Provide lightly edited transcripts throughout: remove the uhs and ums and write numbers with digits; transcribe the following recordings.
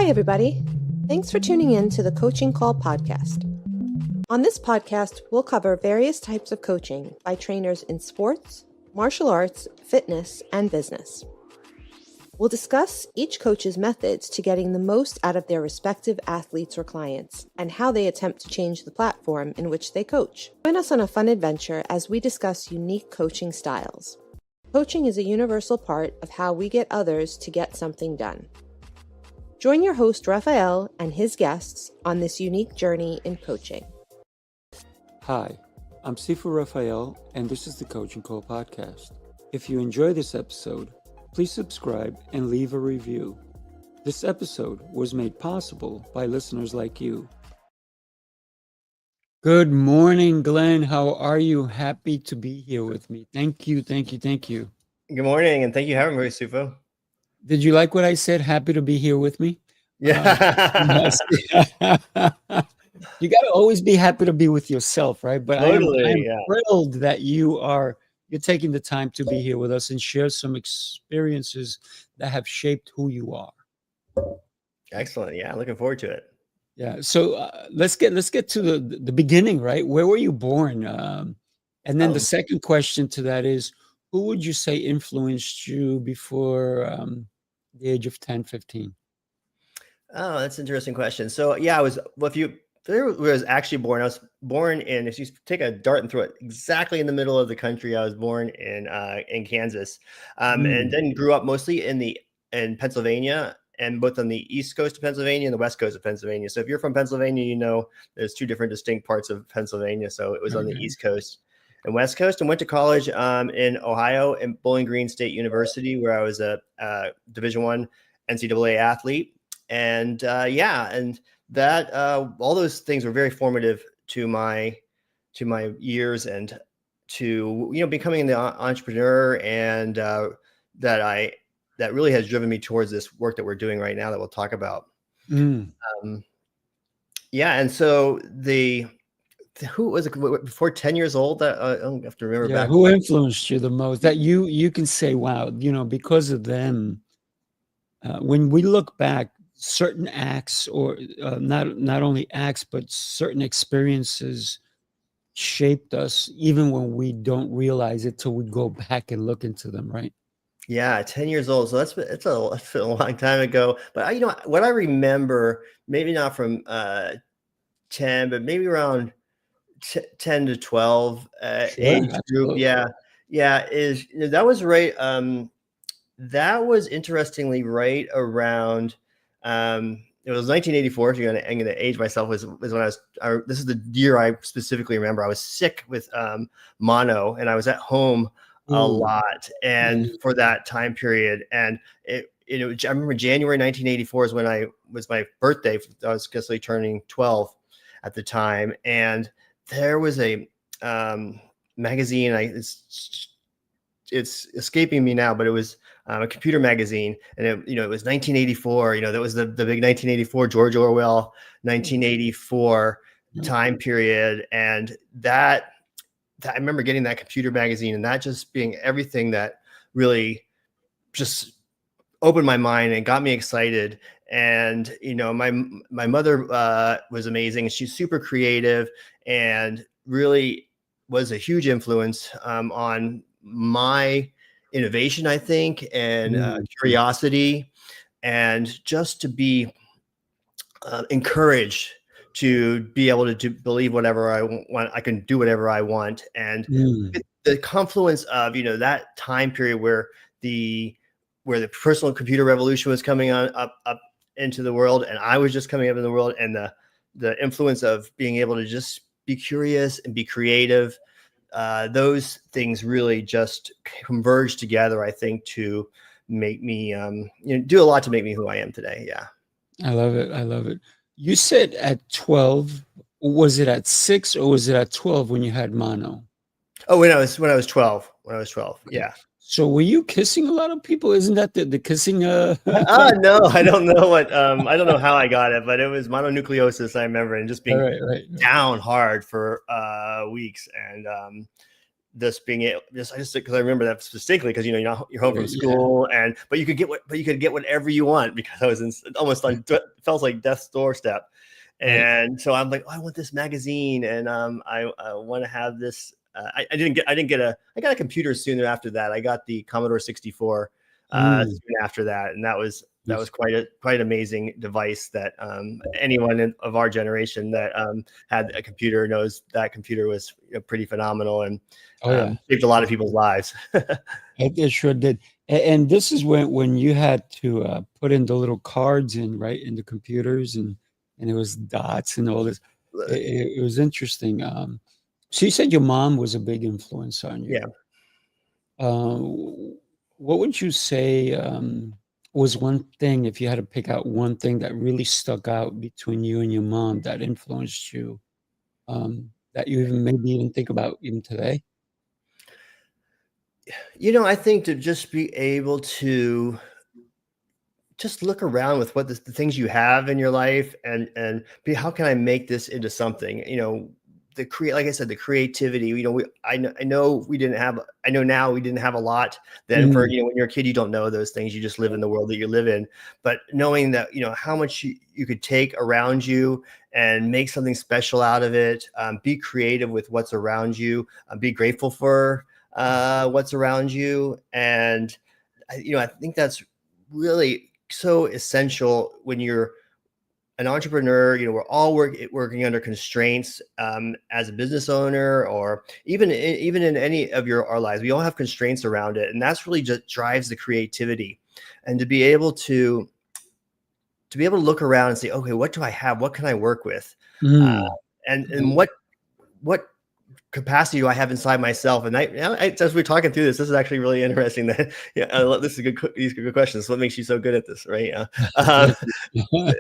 Hi, everybody. Thanks for tuning in to the Coaching Call podcast. On this podcast, we'll cover various types of coaching by trainers in sports, martial arts, fitness, and business. We'll discuss each coach's methods to getting the most out of their respective athletes or clients and how they attempt to change the platform in which they coach. Join us on a fun adventure as we discuss unique coaching styles. Coaching is a universal part of how we get others to get something done. Join your host, Rafael, and his guests on this unique journey in coaching. Hi, I'm Sifu Rafael, and this is the Coaching Call podcast. If you enjoy this episode, please subscribe and leave a review. This episode was made possible by listeners like you. Good morning, Glenn. How are you? Happy to be here with me. Thank you. Good morning, and thank you for having me, Sifu. Did you like what I said? Happy to be here with me? Yeah. You got to always be happy to be with yourself, right? But Totally, I'm yeah. thrilled that you're taking the time to be here with us and share some experiences that have shaped who you are. Excellent. Yeah, looking forward to it. Yeah. So let's get to the beginning, right? Where were you born? And then the second question to that is, who would you say influenced you before the age of 10, 15? Oh, that's an interesting question. So yeah, I was actually born. I was born if you take a dart and throw it exactly in the middle of the country, I was born in Kansas, and then grew up mostly in Pennsylvania, and both on the East Coast of Pennsylvania and the West Coast of Pennsylvania. So if you're from Pennsylvania, you know there's two different distinct parts of Pennsylvania. So it was on the East Coast and West Coast, and went to college in Ohio in Bowling Green State University, where I was a Division I NCAA athlete. And and that all those things were very formative to my years and to becoming the entrepreneur, and that really has driven me towards this work that we're doing right now that we'll talk about. And so who was it before 10 years old that I don't have to remember back. Who influenced you the most that you can say, wow, because of them, when we look back, certain acts or not only acts, but certain experiences shaped us even when we don't realize it till we go back and look into them, right? Yeah, 10 years old. So that's a long time ago. But what I remember, maybe not from 10, but maybe around 10 to 12 age group. Yeah, is that was right. That was interestingly right around. It was 1984. If I'm going to age myself, was when this is the year I specifically remember. I was sick with mono, and I was at home a lot, and for that time period, and I remember January 1984 is when was my birthday. I was guessing turning 12 at the time, and there was a magazine. It's escaping me now, but it was a computer magazine, and it was 1984. That was the big 1984 George Orwell 1984 time period, and that I remember getting that computer magazine, and that just being everything that really just opened my mind and got me excited. And my mother was amazing. She's super creative and really was a huge influence on my innovation, I think, and curiosity, and just to be encouraged to be able to believe whatever I want. I can do whatever I want. And the confluence of, that time period where the personal computer revolution was coming up into the world, and I was just coming up in the world, and the influence of being able to just be curious and be creative, those things really just converge together, I think, to make me do a lot to make me who I am today. Yeah. I love it. You said at 12, was it at 6 or was it at 12 when you had mono? Oh, when I was 12. Okay. Yeah. So were you kissing a lot of people? Isn't that the kissing? No, I don't know what. I don't know how I got it, but it was mononucleosis. I remember, and just being down hard for weeks, and just being able, just because I remember that distinctly, because you're home from Yeah. school, but you could get whatever you want, because I was almost on felt like death's doorstep. And so I'm like, oh, I want this magazine, and I want to have this. I got a computer soon after that. I got the Commodore 64 soon after that, and that was quite amazing device that anyone of our generation that had a computer knows that computer was pretty phenomenal, and saved a lot of people's lives. It sure did. And this is when you had to put in the little cards in the computers, and it was dots and all this. It was interesting. So you said your mom was a big influence on you. Yeah. What would you say was one thing, if you had to pick out one thing that really stuck out between you and your mom that influenced you, that you maybe even think about even today? I think to just be able to just look around with what the things you have in your life, and be, how can I make this into something? Like I said, the creativity. I know now we didn't have a lot then. For when you're a kid, you don't know those things. You just live in the world that you live in. But knowing that how much you could take around you and make something special out of it, be creative with what's around you, be grateful for what's around you, and I think that's really so essential when you're an entrepreneur. We're all working under constraints, as a business owner, or even in any of our lives. We all have constraints around it, and that's really just drives the creativity. And to be able to look around and say, okay, what do I have? What can I work with? And what capacity do I have inside myself? And as we're talking through this is actually really interesting. That this is good. These are good questions. What makes you so good at this, right?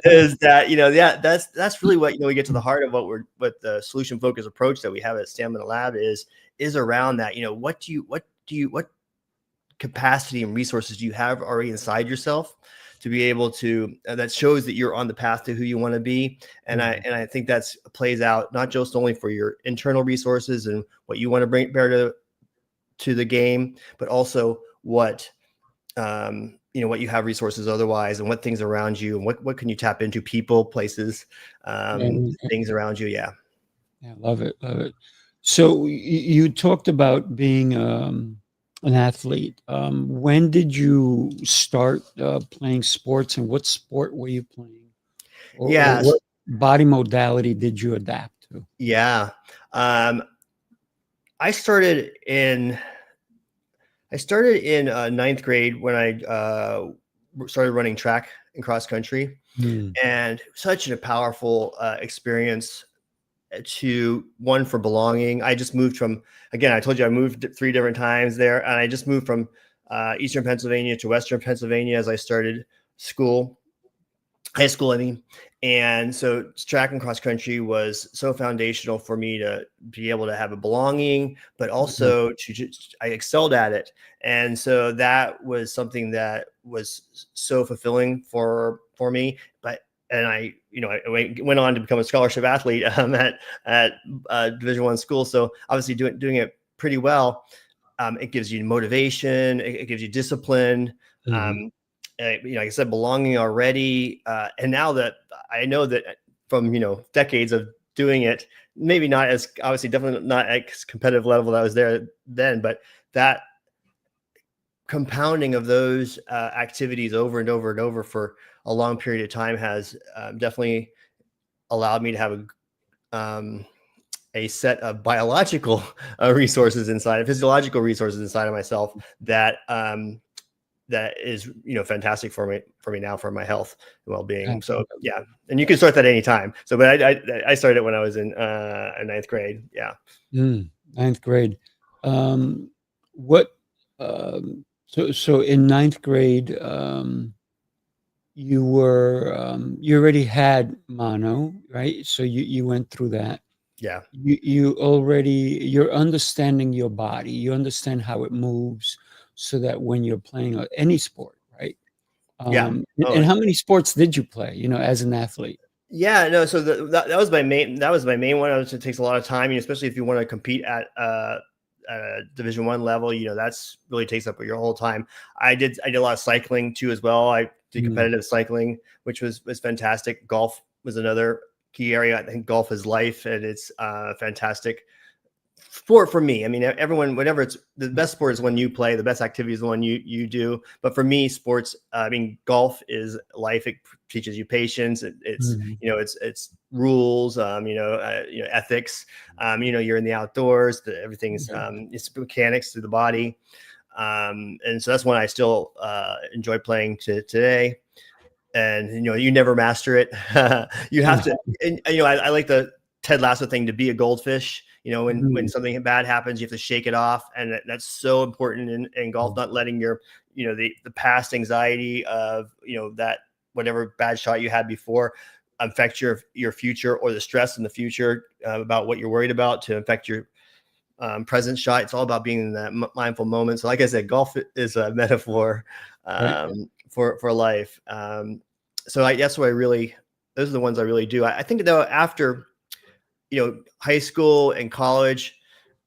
Is that that's really what we get to the heart of what the solution focused approach that we have at Stamina Lab is around that. What capacity and resources do you have already inside yourself to be able to that shows that you're on the path to who you want to be. And I think that's plays out not just only for your internal resources and what you want to bring bear to the game, but also what what you have resources otherwise, and what things around you, and what can you tap into, people, places, things around you. Yeah, love it. So you talked about being an athlete. When did you start playing sports, and what sport were you playing? Or what body modality did you adapt to? Yeah. I started in ninth grade when I started running track and cross country, and such a powerful experience for belonging. I just moved from, again, I told you I moved 3 different times there, and I just moved from Eastern Pennsylvania to Western Pennsylvania as I started high school, I mean. And so track and cross country was so foundational for me to be able to have a belonging, but also I excelled at it. And so that was something that was so fulfilling for me. And I went on to become a scholarship athlete at Division I school. So obviously doing it pretty well. It gives you motivation. It gives you discipline. Like I said, belonging already. And now that I know that from decades of doing it, maybe not as obviously, definitely not at competitive level that I was there then, but that compounding of those activities over and over and over for a long period of time has definitely allowed me to have a set of biological resources inside, physiological resources inside of myself that is fantastic for me now, for my health and well-being. So yeah, and you can start that anytime. So, but I started when I was in ninth grade. Yeah. Ninth grade. So in ninth grade, you already had mono, right? So you went through that. Yeah. You're understanding your body. You understand how it moves, so that when you're playing any sport, right? And how many sports did you play, as an athlete? Yeah, no. So that was my main one. It takes a lot of time, especially if you want to compete at Division I level, that's really takes up your whole time. I did a lot of cycling too as well. I did competitive cycling, which was fantastic. Golf was another key area. I think golf is life, and it's fantastic sport for me. I mean, everyone, whatever, it's the best sport is when you play, the best activity is the one you do. But for me, sports, golf is life. It teaches you patience. It's it's rules, ethics. You're in the outdoors, everything's it's mechanics through the body. And so that's one I still enjoy playing today. And you never master it. You have to, and I like the Ted Lasso thing, to be a goldfish. When something bad happens, you have to shake it off. And that's so important in golf, not letting your, the past anxiety of, that whatever bad shot you had before affect your future, or the stress in the future about what you're worried about to affect your present shot. It's all about being in that mindful moment. So like I said, golf is a metaphor for life. So that's what those are the ones I really do. I think though, after high school and college,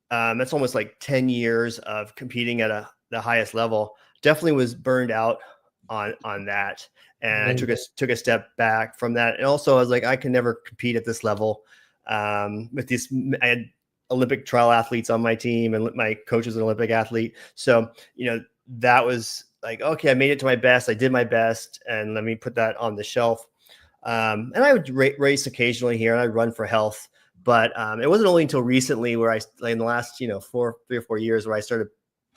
that's almost like 10 years of competing at the highest level. Definitely was burned out on that. And I took a step back from that. And also I was like, I can never compete at this level. With these, I had Olympic trial athletes on my team, and my coach was an Olympic athlete. So, that was like, okay, I made it to my best. I did my best, and let me put that on the shelf. And I would race occasionally here, and I'd run for health. But it wasn't only until recently where in the last, 3 or 4 years, where I started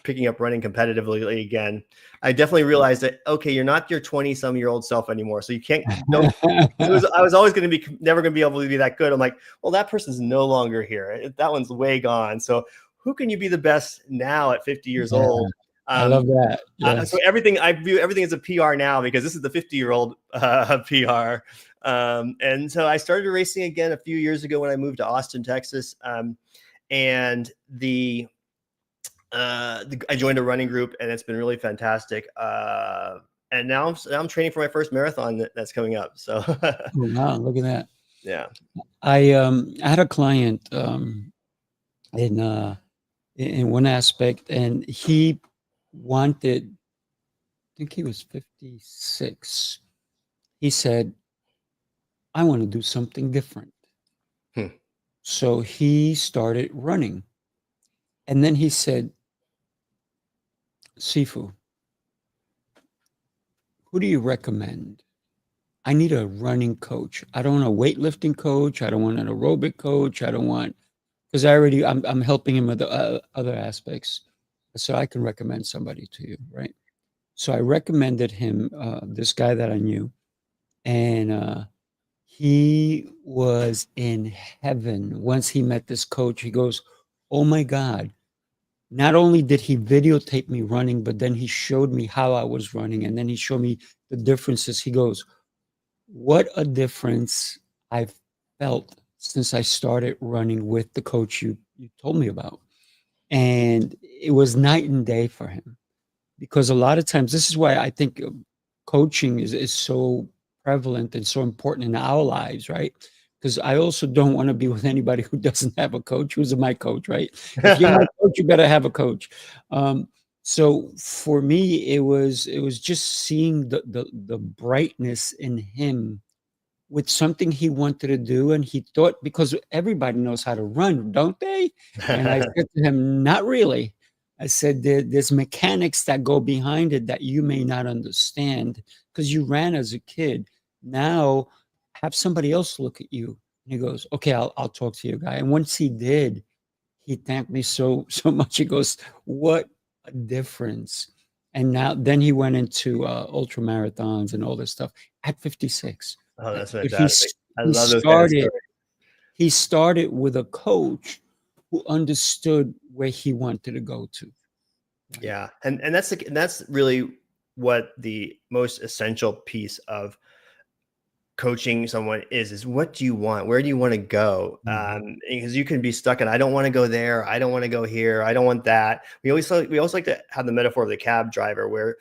picking up running competitively again. I definitely realized that, okay, you're not your 20-some-year-old self anymore. So you can't, I was always going to be, never going to be able to be that good. I'm like, well, that person's no longer here. That one's way gone. So who can you be the best now at 50 years old? I love that. Yes. So I view everything as a PR now, because this is the 50-year-old PR. And so I started racing again a few years ago when I moved to Austin, Texas. And I joined a running group, and it's been really fantastic. And now I'm training for my first marathon that's coming up. So oh, wow, look at that. Yeah. I had a client in one aspect, and he wanted, I think he was 56. He said, I want to do something different. So he started running. And then he said, Sifu, who do you recommend? I need a running coach. I don't want a weightlifting coach. I don't want an aerobic coach. I don't want, because I'm helping him with other aspects. So I can recommend somebody to you, right? So I recommended him this guy that I knew, and he was in heaven once he met this coach. He goes, oh my God. Not only did he videotape me running, but then he showed me how I was running, and then he showed me the differences. He goes, what a difference I've felt since I started running with the coach you told me about. And it was night and day for him, because a lot of times, this is why I think coaching is so prevalent and so important in our lives, right? Because I also don't want to be with anybody who doesn't have a coach. Who's my coach, right? If you're my coach, you better have a coach. So for me, it was just seeing the brightness in him with something he wanted to do. And he thought, because everybody knows how to run, don't they? And I said to him, not really. I said, there's mechanics that go behind it that you may not understand, because you ran as a kid. Now have somebody else look at you. And he goes, okay, I'll talk to you, guy. And once he did, he thanked me so much. He goes, what a difference. And then he went into ultra marathons and all this stuff at 56. Oh, that's fantastic. I love those kind of stories. He started with a coach who understood where he wanted to go to. Right? Yeah. And that's really what the most essential piece of coaching someone is what do you want? Where do you want to go? Because you can be stuck in, I don't want to go there. I don't want to go here. I don't want that. We always like to have the metaphor of the cab driver, where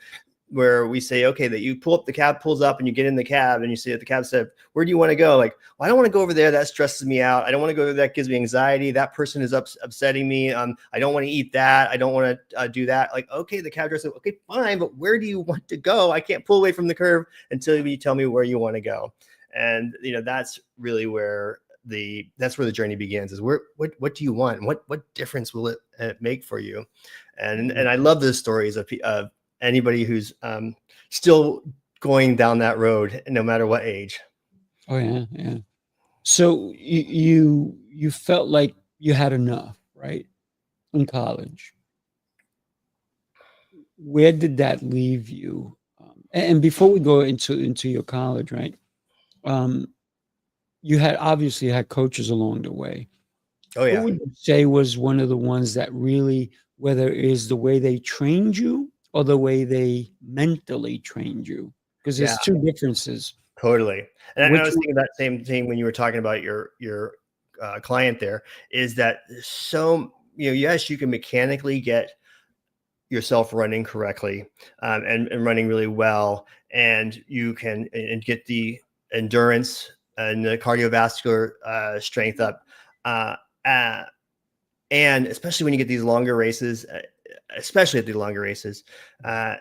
where we say, okay, that you pull up, the cab pulls up and you get in the cab and you see that the cab said, where do you want to go? Like, well, I don't want to go over there. That stresses me out. I don't want to go there. That gives me anxiety. That person is upsetting me. I don't want to eat that. I don't want to do that. Like, okay, the cab driver said, okay, fine, but where do you want to go? I can't pull away from the curve until you tell me where you want to go. And, that's really where that's where the journey begins, is what do you want? What difference will it make for you? And I love those stories of anybody who's still going down that road, no matter what age. Oh yeah. Yeah. So you felt like you had enough, right? In college. Where did that leave you? And before we go into your college, right? You had obviously had coaches along the way. Oh yeah. Who would you say was one of the ones that really, whether it is the way they trained you or the way they mentally trained you? Because there's two differences. Totally. And I was Which thinking that same thing when you were talking about your client there, is that yes, you can mechanically get yourself running correctly, and running really well, and you can and get the endurance and the cardiovascular strength up, and especially when you get these longer races, especially at the longer races,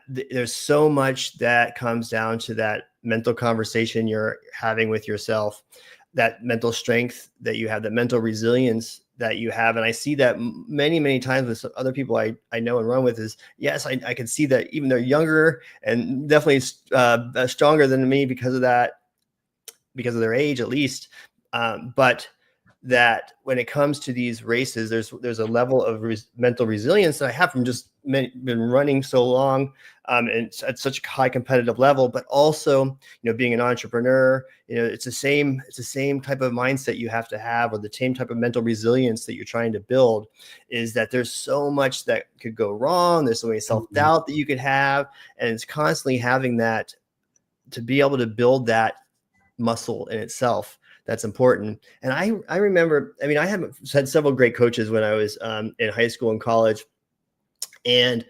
there's so much that comes down to that mental conversation you're having with yourself, that mental strength that you have, that mental resilience that you have. And I see that many, many times with other people I know and run with, is yes, I can see that even they're younger and definitely stronger than me because of that, because of their age, at least. But that when it comes to these races, there's a level of mental resilience that I have from just been running so long, and at such a high competitive level, but also, being an entrepreneur, it's the same type of mindset you have to have, or the same type of mental resilience that you're trying to build, is that there's so much that could go wrong. There's so many self-doubt that you could have. And it's constantly having that, to be able to build that muscle in itself, that's important. And I remember, I had several great coaches when I was in high school and college, and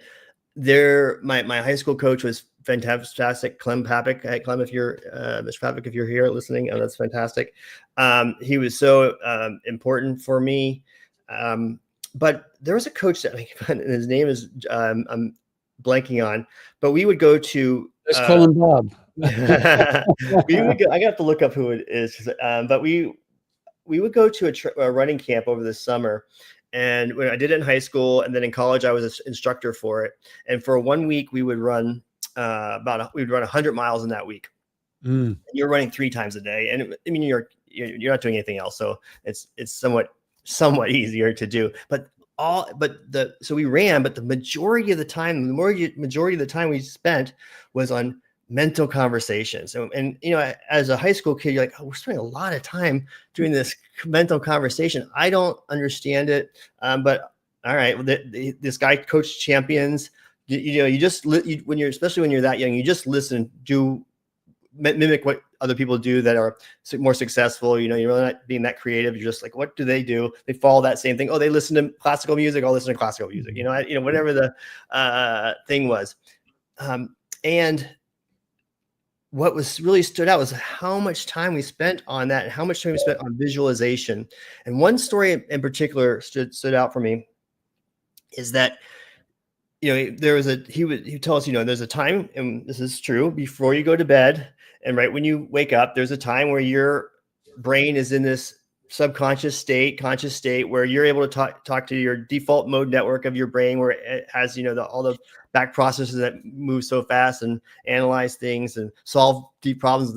my high school coach was fantastic, Clem Papik. Clem, if you're Mr. Papik, if you're here listening, that's fantastic. He was so important for me. But there was a coach that, and his name is I'm blanking on, but we would go to. Let's call him Bob. I got to look up who it is, but we would go to a running camp over the summer, and when I did it in high school, and then in college I was an instructor for it. And for 1 week we would run we would run 100 miles in that week. You're running 3 times a day, and you're not doing anything else, so it's somewhat easier to do. So we ran, but the majority of the time we spent was on mental conversations. And as a high school kid, you're like, oh, we're spending a lot of time doing this mental conversation. I don't understand it. But all right, this guy coached champions. Especially when you're that young, you just listen, mimic what other people do that are more successful. You're really not being that creative. You're just like, what do they do? They follow that same thing. Oh, they listen to classical music. I'll listen to classical music. Whatever the thing was. And what was really stood out was how much time we spent on that, and how much time we spent on visualization. And one story in particular stood out for me, is that, there was he told us, there's a time, and this is true, before you go to bed and right when you wake up, there's a time where your brain is in this conscious state, where you're able to talk to your default mode network of your brain, where it has, all the back processes that move so fast and analyze things and solve deep problems.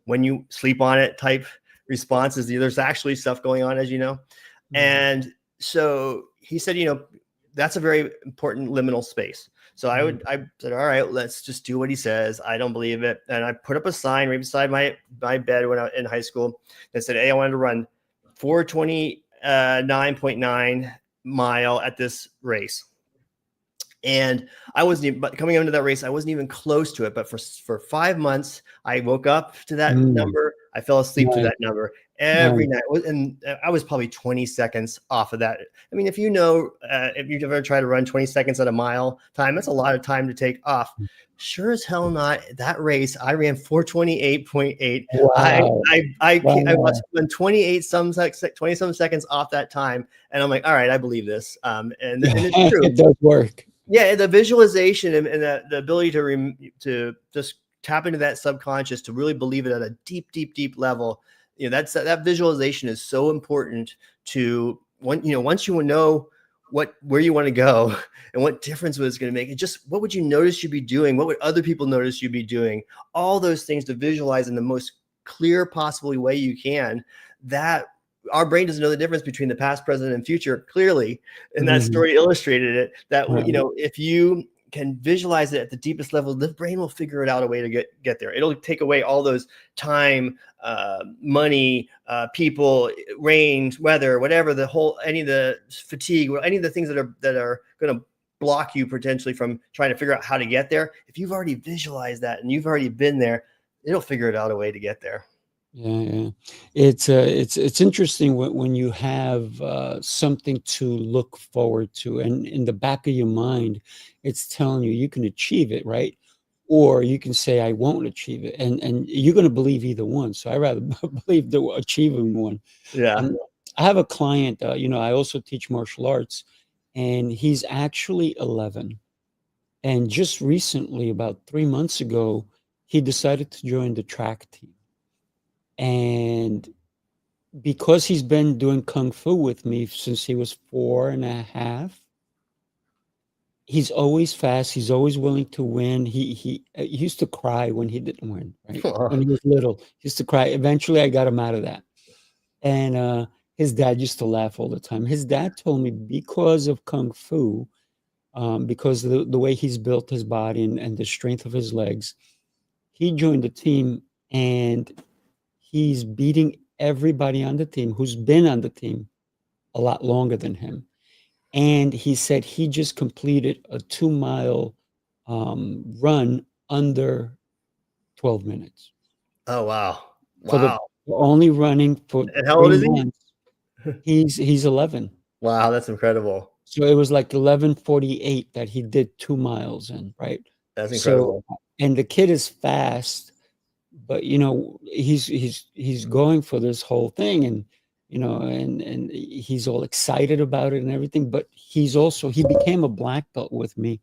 When you sleep on it type responses, there's actually stuff going on, as you know. Mm-hmm. And so he said, that's a very important liminal space. So I said, all right, let's just do what he says. I don't believe it. And I put up a sign right beside my bed when I was in high school that said, hey, I wanted to run 429.9 mile at this race. And I wasn't even, but coming into that race, I wasn't even close to it. But for 5 months, I woke up to that number. I fell asleep to Right. that number every Right. night. And I was probably 20 seconds off of that. I mean, if you've ever tried to run 20 seconds at a mile time, that's a lot of time to take off. Sure as hell not. That race, I ran 4:28.8. Wow. I Wow. was 28 some 20 some seconds off that time, and I'm like, all right, I believe this. And it's true. It does work. Yeah, the visualization and the ability to just tap into that subconscious to really believe it at a deep, deep, deep level. That visualization is so important to once you know where you want to go and what difference was going to make. And just what would you notice you'd be doing? What would other people notice you'd be doing? All those things to visualize in the most clear possible way you can. That our brain doesn't know the difference between the past, present, and future clearly. And that Mhm. story illustrated it. That Right. if you can visualize it at the deepest level, the brain will figure it out a way to get there. It'll take away all those time, money, people, rain, weather, whatever, any of the fatigue, or any of the things that are going to block you potentially from trying to figure out how to get there. If you've already visualized that and you've already been there, it'll figure it out a way to get there. Yeah, yeah. It's interesting when you have something to look forward to, and in the back of your mind, it's telling you you can achieve it, right? Or you can say I won't achieve it, and you're going to believe either one. So I rather believe the achieving one. Yeah. I have a client. I also teach martial arts, and he's actually 11. And just recently, about 3 months ago, he decided to join the track team. And because he's been doing kung fu with me since he was 4.5, he's always fast. He's always willing to win. He used to cry when he didn't win, right? When he was little, he used to cry. Eventually, I got him out of that. And his dad used to laugh all the time. His dad told me because of kung fu, because of the way he's built his body and the strength of his legs, he joined the team, and he's beating everybody on the team who's been on the team a lot longer than him. And he said he just completed a 2-mile run under 12 minutes Oh, wow. for the Wow. only running for And how old three is he? months. He's 11. Wow, that's incredible. So it was like 11:48 that he did 2 miles in, right? That's So, incredible. and the kid is fast, but he's going for this whole thing, and and he's all excited about it and everything. But he became a black belt with me,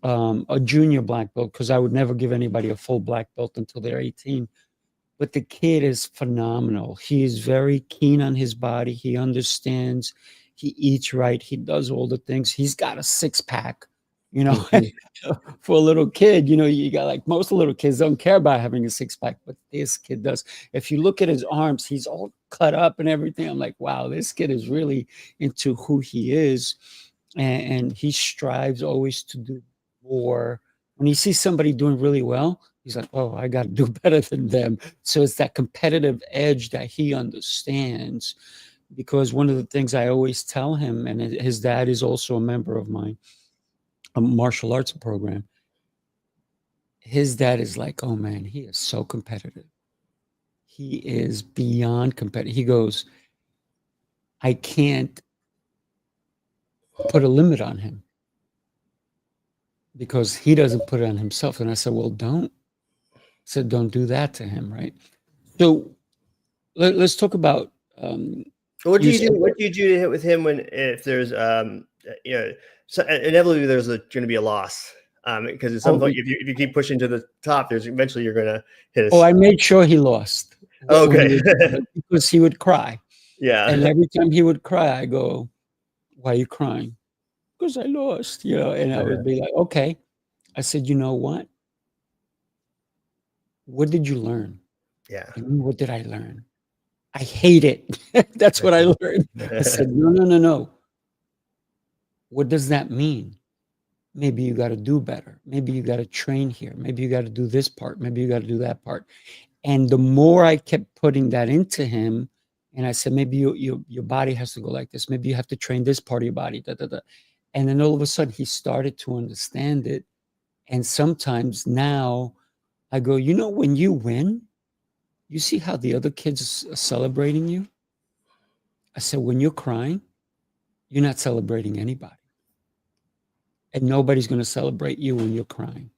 a junior black belt, because I would never give anybody a full black belt until they're 18. But the kid is phenomenal. He is very keen on his body. He understands. He eats right. He does all the things. He's got a 6-pack, you know. Mhm. For a little kid, you got, like, most little kids don't care about having a 6-pack, but this kid does. If you look at his arms, he's all cut up and everything. I'm like, wow, this kid is really into who he is, and he strives always to do more. When he sees somebody doing really well, he's like, oh, I got to do better than them. So it's that competitive edge that he understands. Because one of the things I always tell him, and his dad is also a member of my martial arts program, his dad is like, oh man, he is so competitive. He is beyond competitive. He goes, I can't put a limit on him because he doesn't put it on himself. And I said, well, don't. I said, don't do that to him, right? So let's talk about What do you you said, do? What do you do with him if there's so inevitably there's going to be a loss because at some point if you keep pushing to the top, there's eventually you're going to hit I made sure he lost when Okay. he was, because he would cry. Yeah. And every time he would cry, I go, why are you crying? Because I lost, and I would be like, okay. I said, you know what? What did you learn? Yeah. And what did I learn? I hate it. That's what I learned. I said, no, no, no, no. What does that mean? Maybe you got to do better. Maybe you got to train here. Maybe you got to do this part. Maybe you got to do that part. And the more I kept putting that into him, and I said, maybe your body has to go like this. Maybe you have to train this part of your body. Da, da, da. And then all of a sudden, he started to understand it. And sometimes now I go, when you win, you see how the other kids are celebrating you? I said, when you're crying, you're not celebrating anybody. And nobody's going to celebrate you when you're crying.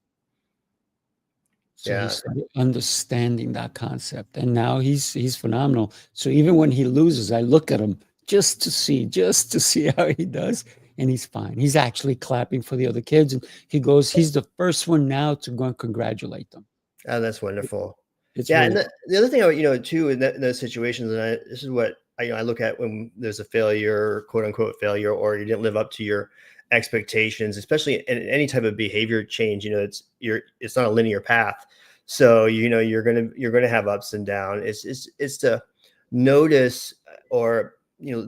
So he Yeah. started understanding that concept. And now he's phenomenal. So even when he loses, I look at him just to see how he does. And he's fine. He's actually clapping for the other kids. And he's the first one now to go and congratulate them. Oh, that's wonderful. It's Yeah, really and the other thing, too, in those situations, and this is what I look at when there's a failure, quote unquote failure, or you didn't live up to your expectations, especially in any type of behavior change. It's not a linear path, so you're gonna have ups and downs. It's to notice, or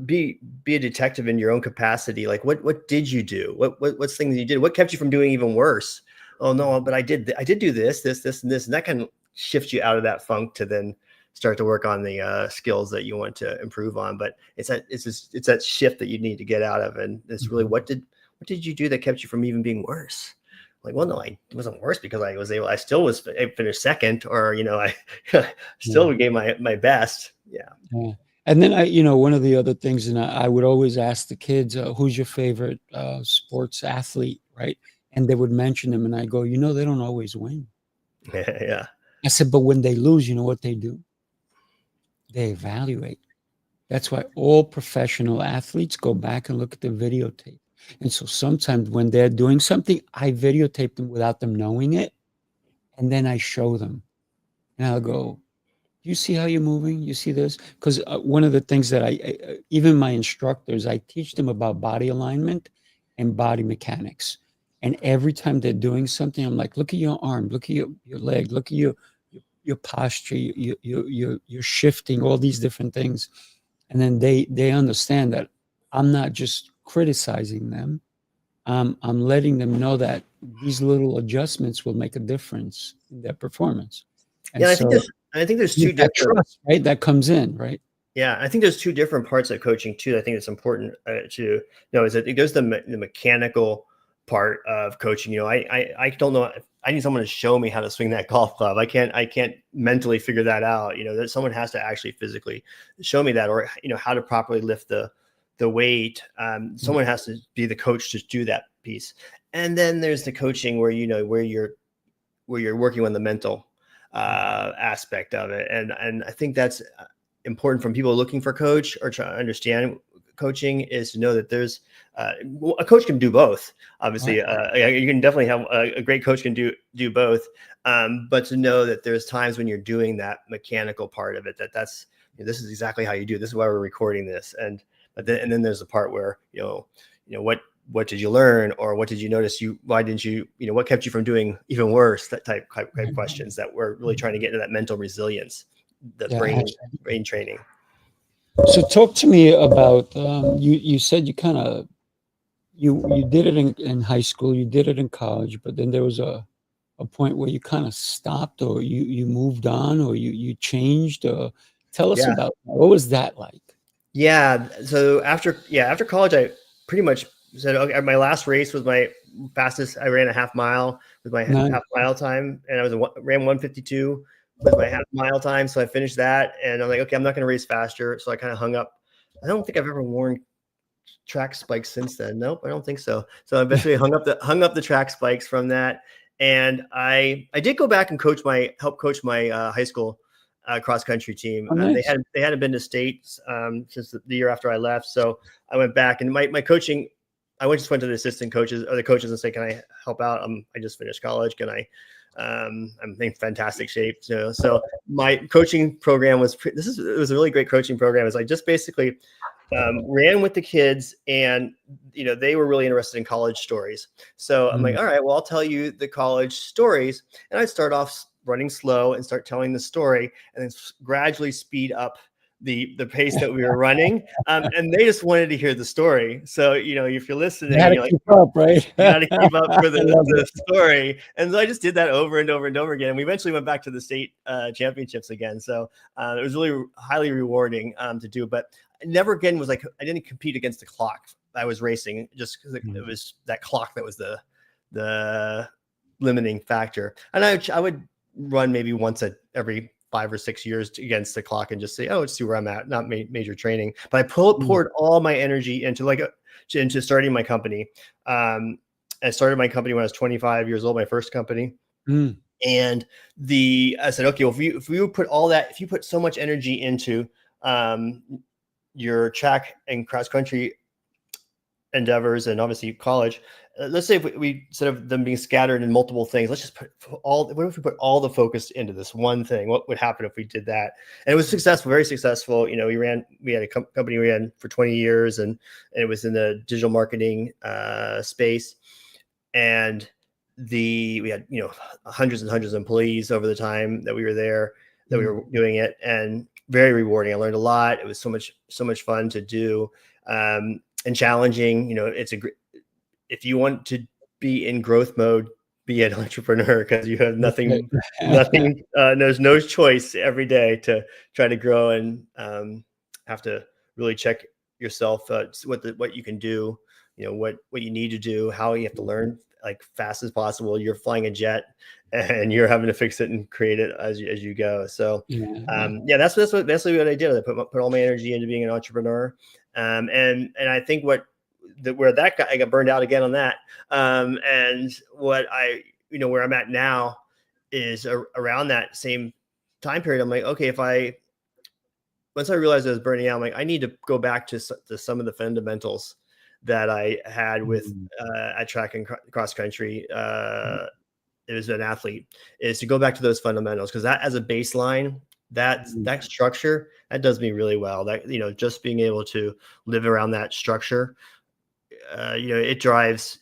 be a detective in your own capacity. Like what did you do? What's things you did? What kept you from doing even worse? Oh no, but I did do this, and this, and that can shift you out of that funk to then start to work on the skills that you want to improve on. But it's that shift that you need to get out of, and it's really what did you do that kept you from even being worse? Like, well, no, it wasn't worse because I still was finished second, or I still gave my best. Yeah. And then one of the other things, and I would always ask the kids, who's your favorite sports athlete, right? And they would mention them, and I go, they don't always win. Yeah. I said, but when they lose, you know what they do? They evaluate. That's why all professional athletes go back and look at the videotape. And so sometimes when they're doing something, I videotape them without them knowing it. And then I show them. And I'll go, you see how you're moving? You see this? Because one of the things that even my instructors, I teach them about body alignment and body mechanics. And every time they're doing something, I'm like, look at your arm, look at your leg, look at your posture, you're shifting, all these different things. And then they understand that I'm not just criticizing them. I'm letting them know that these little adjustments will make a difference in their performance. And Yeah, so I think there's two that different trust, right? That comes in, right? Yeah, I think there's two different parts of coaching too. I think it's important to know is that it goes to the mechanical part of coaching. I don't know. I need someone to show me how to swing that golf club. I can't mentally figure that out. That someone has to actually physically show me that, or how to properly lift the weight. Someone has to be the coach to do that piece. And then there's the coaching where where you're working on the mental aspect of it, and I think that's important from people looking for coach or trying to understand coaching, is to know that there's a coach can do both. Obviously, you can definitely have a great coach can do both, but to know that there's times when you're doing that mechanical part of it, that's this is exactly how you do it. This is why we're recording this, and then there's the part where what did you learn, or what did you notice? Why didn't you what kept you from doing even worse? That type questions that we're really trying to get into that mental resilience, the brain training. So talk to me about you said you kind of you did it in high school, you did it in college, but then there was a point where you kind of stopped, or you moved on, or you changed. Tell us about what was that like? Yeah. So after college, I pretty much said, okay, my last race was my fastest. I ran a half mile with my half mile time, and I ran 1:52 with my half mile time. So I finished that, and I'm like, okay, I'm not going to race faster. So I kind of hung up. I don't think I've ever worn track spikes since then. Nope, I don't think so. So I eventually hung up the track spikes from that. And I did go back and help coach my high school cross country team. Oh, nice. They hadn't been to states since the year after I left. So I went back, and my coaching, I just went to the assistant coaches or the coaches and said, can I help out? I just finished college. Can I, I'm in fantastic shape. So my coaching program it was a really great coaching program. I just basically ran with the kids, and they were really interested in college stories. So I'm like, all right, well, I'll tell you the college stories. And I start off running slow and start telling the story, and then gradually speed up the pace that we were running. And they just wanted to hear the story. So, if you're listening, you gotta keep up, right? You got to keep up for the story. And so I just did that over and over and over again. And we eventually went back to the state championships again. So it was really highly rewarding to do. But never again was like, I didn't compete against the clock. I was racing just because it was that clock that was the limiting factor. And I would run maybe once every 5 or 6 years against the clock and just say, oh, let's see where I'm at, not major training. But I poured all my energy into into starting my company. I started my company when I was 25 years old, my first company. And I said, okay, well, if you put so much energy into your track and cross country endeavors and obviously college, let's say if we instead of them being scattered in multiple things, let's just what if we put all the focus into this one thing? What would happen if we did that? And it was successful, very successful. You know, we had a company we ran for 20 years and it was in the digital marketing space. And we had, you know, hundreds and hundreds of employees over the time that we were there, that we were doing it, and very rewarding. I learned a lot. It was so much fun to do, and challenging. You know, if you want to be in growth mode, be an entrepreneur, because you have nothing. There's no choice every day to try to grow, and have to really check yourself what you can do. You know, what you need to do, how you have to learn like fast as possible. You're flying a jet and you're having to fix it and create it as you go. So that's basically what I did. I put all my energy into being an entrepreneur. And I think where I got burned out again on that. And what where I'm at now is around that same time period. I'm like, okay, once I realized I was burning out, I'm like, I need to go back to some of the fundamentals that I had with at track and cross country. It was an athlete, is to go back to those fundamentals, because that as a baseline, that structure, that does me really well. That, you know, just being able to live around that structure, you know, it drives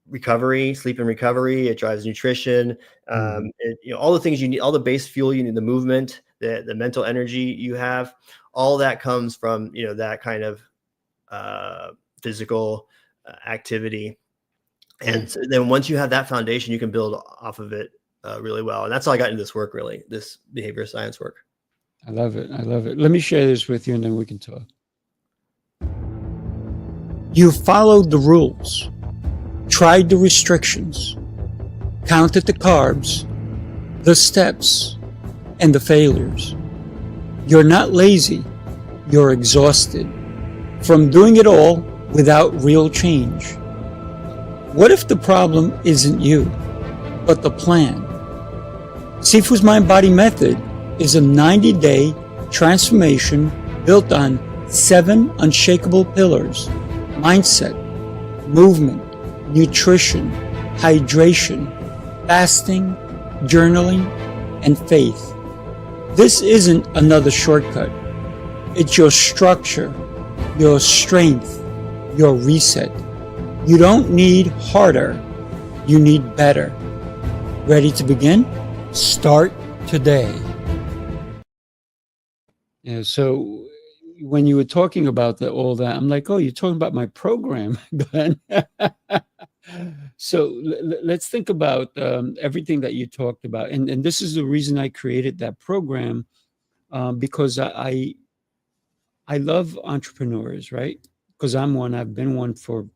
recovery, sleep and recovery. It drives nutrition. You know, all the things you need, all the base fuel you need, the movement, the mental energy you have, all that comes from, you know, that kind of physical activity. And so then once you have that foundation, you can build off of it really well. And that's how I got into this work, really, this behavioral science work. I love it. Let me share this with you and then we can talk. You followed the rules, tried the restrictions, counted the carbs, the steps, and the failures. You're not lazy. You're exhausted from doing it all without real change. What if the problem isn't you, but the plan? Sifu's Mind-Body Method is a 90-day transformation built on 7 unshakable pillars: mindset, movement, nutrition, hydration, fasting, journaling, and faith. This isn't another shortcut. It's your structure, your strength, your reset. You don't need harder, you need better. Ready to begin? Start today. Yeah, so when you were talking about all that, I'm like, oh, you're talking about my program, Glenn. So let's think about everything that you talked about. And this is the reason I created that program, because I love entrepreneurs, right? Because I'm one. I've been one for,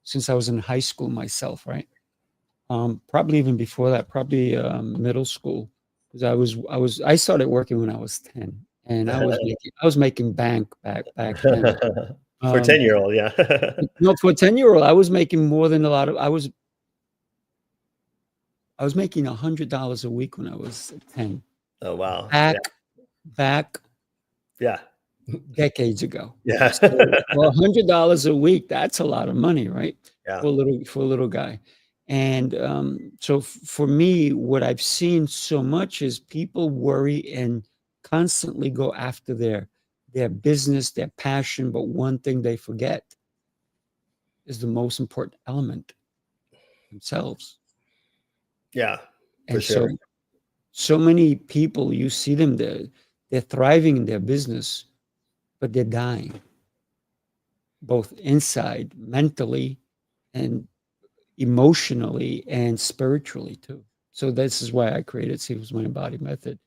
since I was in high school myself, right? Probably even before that, probably middle school, because I started working when I was 10, and I was making bank back then. For 10-year-old, yeah. No, for a 10-year-old, I was making more than I was making $100 a week when I was 10. Oh wow! Back. Yeah. Decades ago. Yeah. So, well, $100 a week, that's a lot of money, right? Yeah. For a little guy. And so for me, what I've seen so much is people worry and constantly go after their business, their passion, but one thing they forget is the most important element: themselves. Yeah. And sure. so many people, you see them, they're thriving in their business, but they're dying, both inside, mentally, and emotionally, and spiritually too. So this is why I created Sifu's Mind-Body Method.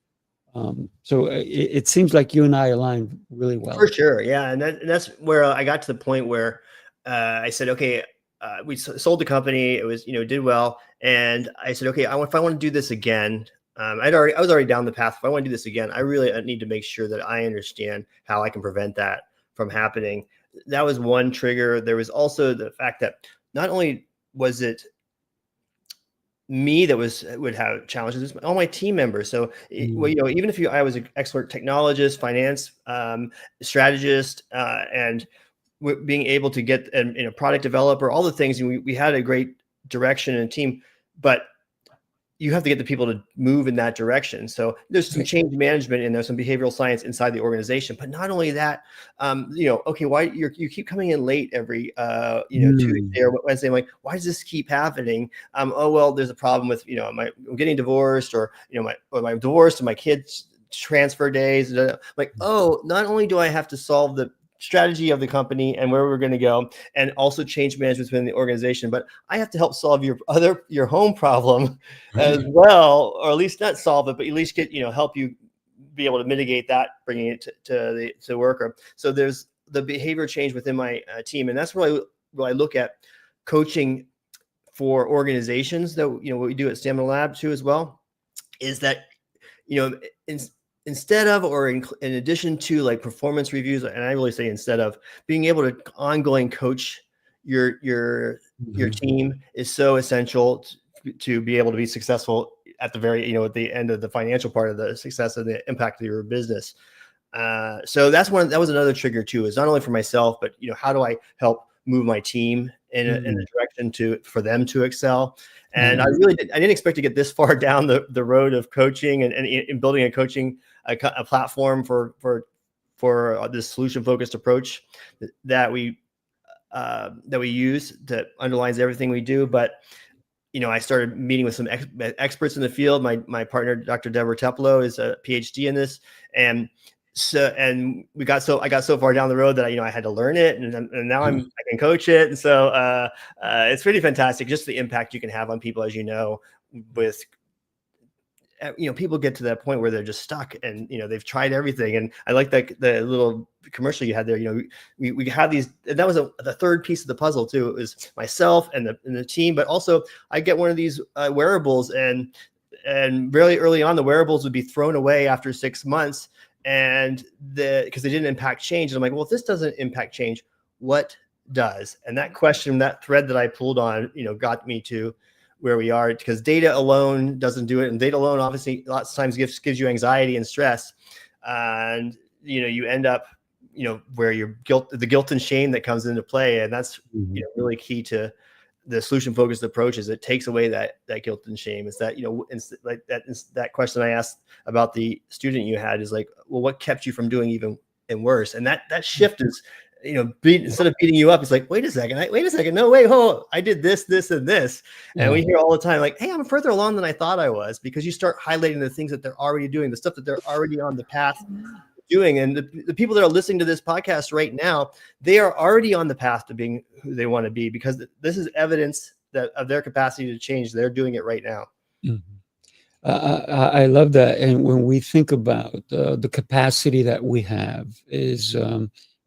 So it seems like you and I align really well. For sure, yeah, and that's where I got to the point where I said, okay, we sold the company. It was, did well, and I said, okay, if I want to do this again, I was already down the path. If I want to do this again, I really need to make sure that I understand how I can prevent that from happening. That was one trigger. There was also the fact that not only was it me that would have challenges, all my team members. So, well, even if I was an expert technologist, finance strategist, and being able to get a product developer, all the things, and we had a great direction and team, but you have to get the people to move in that direction. So there's some change management and there's some behavioral science inside the organization. But not only that, okay, why you keep coming in late every Tuesday or Wednesday? I'm like, why does this keep happening? Oh well, there's a problem with I'm getting divorced, or my divorced and my kids transfer days. Like, oh, not only do I have to solve the strategy of the company and where we're going to go, and also change management within the organization, but I have to help solve your home problem as well, or at least not solve it, but at least get help you be able to mitigate that, bringing it to the worker. So there's the behavior change within my team, and that's where I look at coaching for organizations. That what we do at Stamina Lab too as well is that instead of, or in addition to, like performance reviews, and I really say instead of, being able to ongoing coach your team is so essential to be able to be successful at the very, at the end of the financial part of the success and the impact of your business. So that was another trigger too, is not only for myself, but how do I help move my team in a direction for them to excel. And I didn't expect to get this far down the road of coaching and in building a coaching a platform for this solution focused approach that we use that underlines everything we do. But I started meeting with some experts in the field. My partner, Dr. Deborah Teplo, is a PhD in this, and I got so far down the road that I had to learn it, and now I can coach it. And so it's pretty fantastic, just the impact you can have on people, as with people get to that point where they're just stuck, and they've tried everything. And I like that the little commercial you had there. We have these, and that was the third piece of the puzzle too. It was myself and the team, but also I get one of these wearables, and really early on, the wearables would be thrown away after 6 months, and because they didn't impact change. And I'm like, well, if this doesn't impact change, what does? And that question, that thread that I pulled on, got me to where we are, because data alone doesn't do it. And data alone, obviously, lots of times gives you anxiety and stress. And, you end up, where the guilt and shame that comes into play. And that's really key to the solution focused approach. Is it takes away that guilt and shame. Is that, like that question I asked about the student you had is like, well, what kept you from doing even worse? And that shift is, instead of beating you up, it's like, wait a second. No, wait, I did this, and this. And we hear all the time, like, hey, I'm further along than I thought I was, because you start highlighting the things that they're already doing, the stuff that they're already on the path doing. And the people that are listening to this podcast right now, they are already on the path to being who they want to be, because this is evidence that of their capacity to change. They're doing it right now. I love that. And when we think about the capacity that we have is,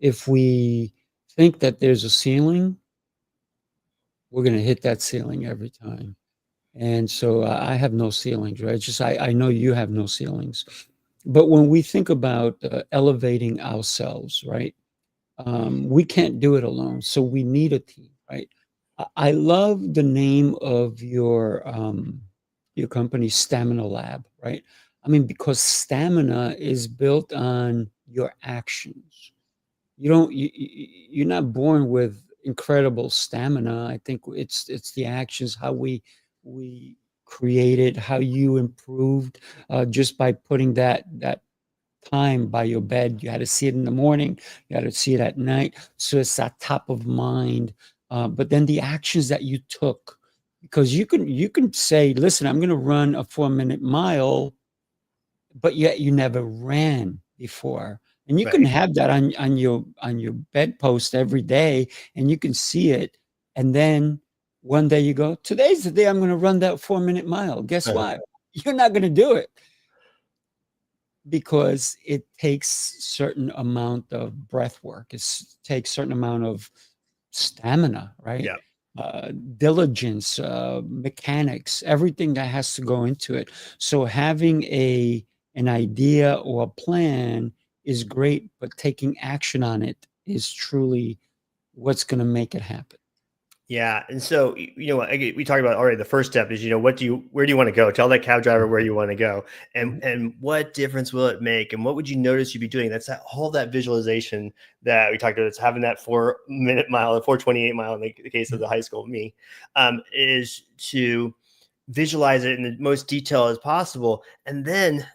if we think that there's a ceiling, we're going to hit that ceiling every time. And so I have no ceilings, right? I know you have no ceilings. But when we think about elevating ourselves, right, we can't do it alone. So we need a team, right? I love the name of your company, Stamina Lab, right? I mean, because stamina is built on your actions. You're not born with incredible stamina. I think it's the actions, how we created, how you improved, just by putting that time by your bed. You had to see it in the morning, you had to see it at night, so it's that top of mind. But then the actions that you took, because you can say, listen, I'm going to run a 4-minute mile, but yet you never ran before. And you can have that on your bedpost every day, and you can see it. And then one day you go, today's the day I'm going to run that 4-minute mile. Guess what? You're not going to do it, because it takes certain amount of breath work. It takes certain amount of stamina, right? Yeah. diligence, mechanics, everything that has to go into it. So having an idea or a plan is great, but taking action on it is truly what's going to make it happen. Yeah. And so, we talked about already, the first step is, where do you want to go? Tell that cab driver where you want to go, and what difference will it make? And what would you notice you'd be doing? That's all that visualization that we talked about. It's having that 4-minute mile, 4:28 mile in the case of the high school, is to visualize it in the most detail as possible. And then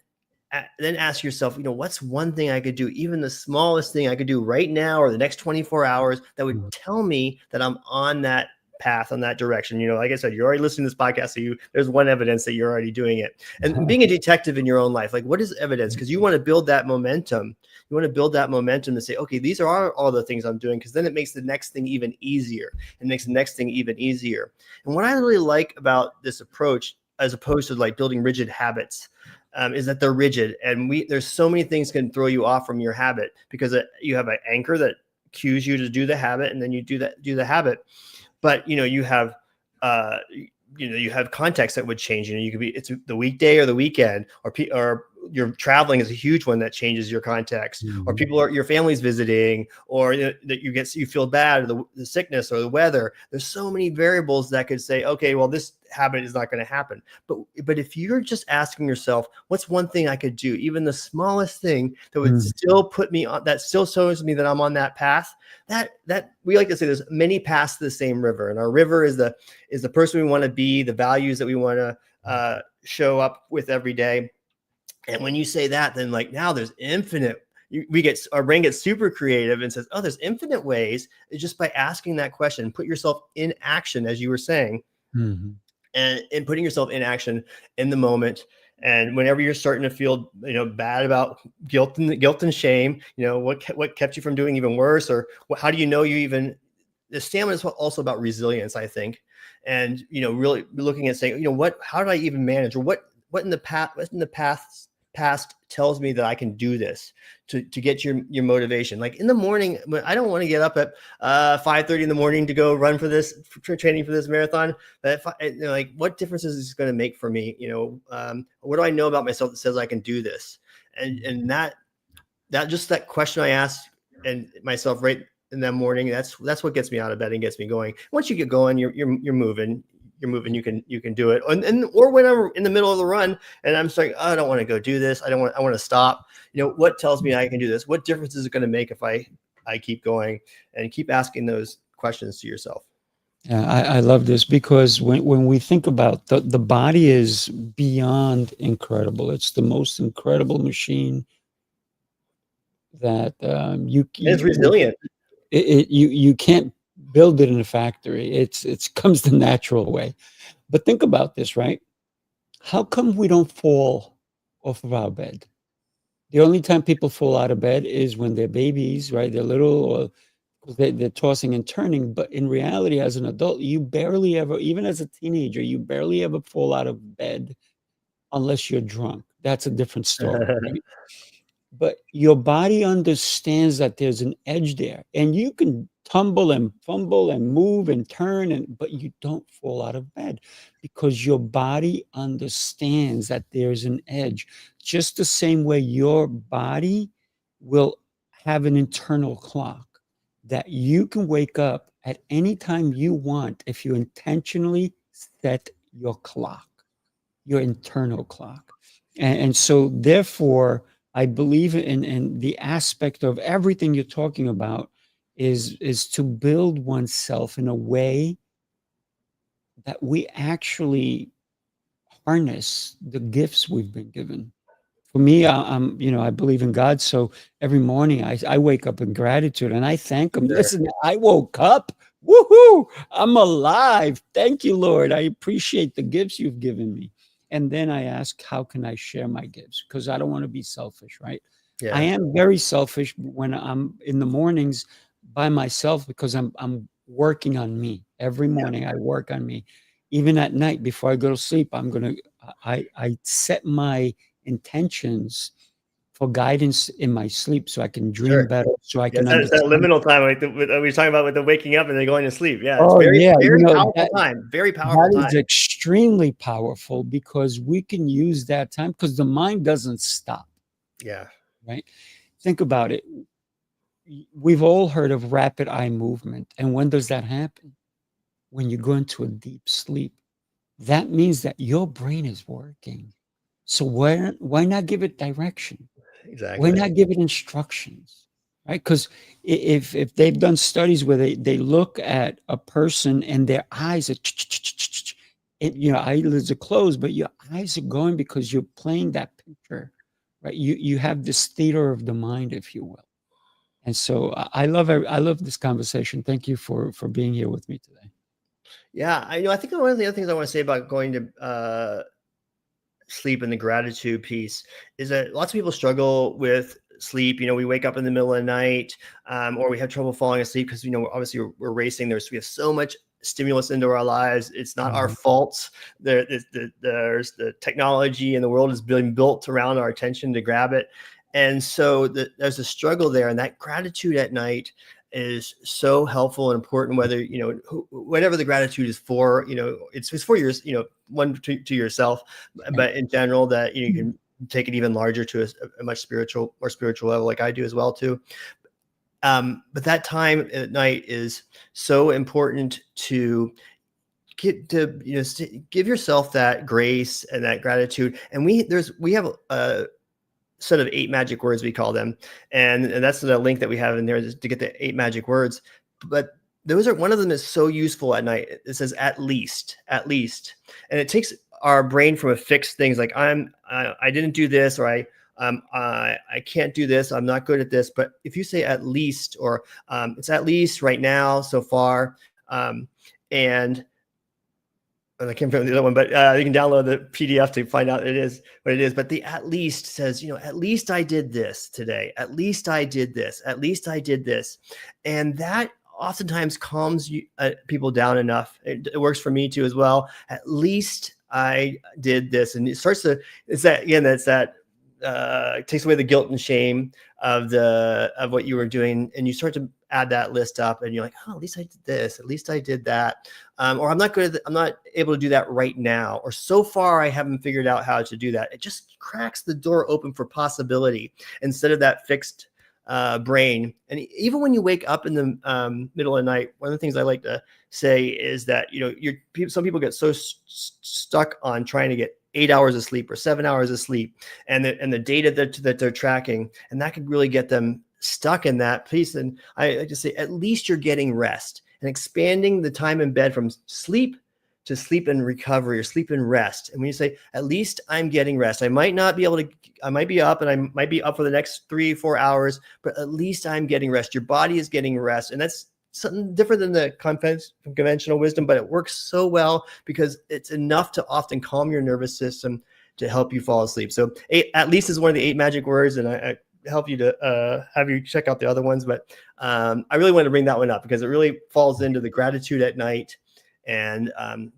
ask yourself, what's one thing I could do, even the smallest thing I could do right now or the next 24 hours that would tell me that I'm on that path, on that direction. Like I said, you're already listening to this podcast, so there's one evidence that you're already doing it. And being a detective in your own life, like, what is evidence? Because you want to build that momentum. You want to build that momentum to say, okay, these are all the things I'm doing, because then it makes the next thing even easier. It makes the next thing even easier. And what I really like about this approach, as opposed to like building rigid habits, is that they're rigid, and there's so many things can throw you off from your habit, because you have an anchor that cues you to do the habit, and then you do the habit. But you have you have context that would change. You could be, it's the weekday or the weekend, or you're traveling is a huge one that changes your context, or your family's visiting, or that you feel bad, or the sickness or the weather. There's so many variables that could say, okay, well, this habit is not going to happen. But if you're just asking yourself, what's one thing I could do, even the smallest thing that would still put me on, that still shows me that I'm on that path, that we like to say there's many paths to the same river, and our river is the person we want to be, the values that we want to show up with every day. And when you say that, then like now there's infinite. Our brain gets super creative and says, oh, there's infinite ways. It's just by asking that question. Put yourself in action, as you were saying, and putting yourself in action in the moment. And whenever you're starting to feel bad about guilt and shame, what kept you from doing even worse, or how do you know the stamina is also about resilience, I think. And really looking at saying, how did I even manage, or what in the past tells me that I can do this, to get your motivation. Like in the morning, I don't want to get up at 5:30 in the morning to go run for training for this marathon. But like, what difference is this going to make for me? What do I know about myself that says I can do this? And that just that question I asked and myself right in that morning, that's what gets me out of bed and gets me going. Once you get going, you're moving. You can do it. Or when I'm in the middle of the run and I'm saying, oh, I don't want to go do this. I want to stop. What tells me I can do this? What difference is it going to make if I keep going, and keep asking those questions to yourself? Yeah, I love this, because when we think about the body is beyond incredible. It's the most incredible machine that It's resilient. You can't build it in a factory. It comes the natural way. But think about this, right? How come we don't fall off of our bed? The only time people fall out of bed is when they're babies, right? They're little, or they're tossing and turning. But in reality, as an adult, you barely ever, even as a teenager, you barely ever fall out of bed unless you're drunk. That's a different story, right? But your body understands that there's an edge there, and you can tumble and fumble and move and turn, but you don't fall out of bed, because your body understands that there's an edge. Just the same way your body will have an internal clock that you can wake up at any time you want if you intentionally set your clock, your internal clock. And so therefore, I believe in the aspect of everything you're talking about is to build oneself in a way that we actually harness the gifts we've been given. For me, I believe in God, so every morning I wake up in gratitude and I thank Him. Sure. Listen, I woke up. Woohoo! I'm alive. Thank you, Lord. I appreciate the gifts you've given me. And then I ask, how can I share my gifts? Because I don't want to be selfish, right? Yeah. I am very selfish when I'm in the mornings by myself, because I'm working on me. Every morning I work on me. Even at night before I go to sleep, I set my intentions for guidance in my sleep, so I can dream Sure. better, so I Yeah, can it's that understand. liminal time, like we were talking about with the waking up and then going to sleep. Yeah, it's Oh very, yeah, very powerful time. Very powerful that time. is extremely powerful because we can use that time because the mind doesn't stop, Yeah. right? Think about it. We've all heard of rapid eye movement, and when does that happen? When you go into a deep sleep. That means that your brain is working. So why not give it direction? Why Exactly. not give it instructions? Right? Because if they've done studies where they look at a person and their eyes are eyelids are closed, but your eyes are going because you're playing that picture, right? You have this theater of the mind, if you will. And so I love this conversation. Thank you for being here with me today. Yeah, I think one of the other things I want to say about going to sleep and the gratitude piece is that lots of people struggle with sleep. We wake up in the middle of the night, or we have trouble falling asleep because obviously we're racing. We have so much stimulus into our lives. It's not our Mhm. fault. There's the technology and the world is being built around our attention to grab it, and so there's a struggle there. And that gratitude at night is so helpful and important. Whether whatever the gratitude is for, it's for yours. One to yourself, but in general, that you can take it even larger to a much more spiritual level, like I do as well too. But that time at night is so important to get to give yourself that grace and that gratitude. And we have a set of 8 magic words, we call them, and that's the link that we have in there to get the 8 magic words. But one of them is so useful at night. It says at least, and it takes our brain from a fixed things like I didn't do this, or I can't do this, I'm not good at this. But if you say at least, or it's at least right now so far, and I can't remember the other one, but you can download the PDF to find out what it is. But the at least says, at least I did this today. At least I did this. At least I did this. And that oftentimes calms people down enough. It works for me too as well. At least I did this. And it takes away the guilt and shame of what you were doing, and you start to add that list up, and you're like, oh, at least I did this, at least I did that, or I'm not able to do that right now, or so far I haven't figured out how to do that. It just cracks the door open for possibility instead of that fixed brain. And even when you wake up in the middle of the night, one of the things I like to say is that some people get so stuck on trying to get 8 hours of sleep or 7 hours of sleep, and the data that they're tracking, and that could really get them stuck in that piece. And I just say, at least you're getting rest, and expanding the time in bed from sleep to sleep and recovery, or sleep and rest. And when you say, at least I'm getting rest, I might be up, and I might be up for the next 3-4 hours, but at least I'm getting rest. Your body is getting rest. And that's something different than the conventional wisdom, but it works so well because it's enough to often calm your nervous system to help you fall asleep. So at least is one of the 8 magic words, and I help you to have you check out the other ones. But I really want to bring that one up because it really falls into the gratitude at night and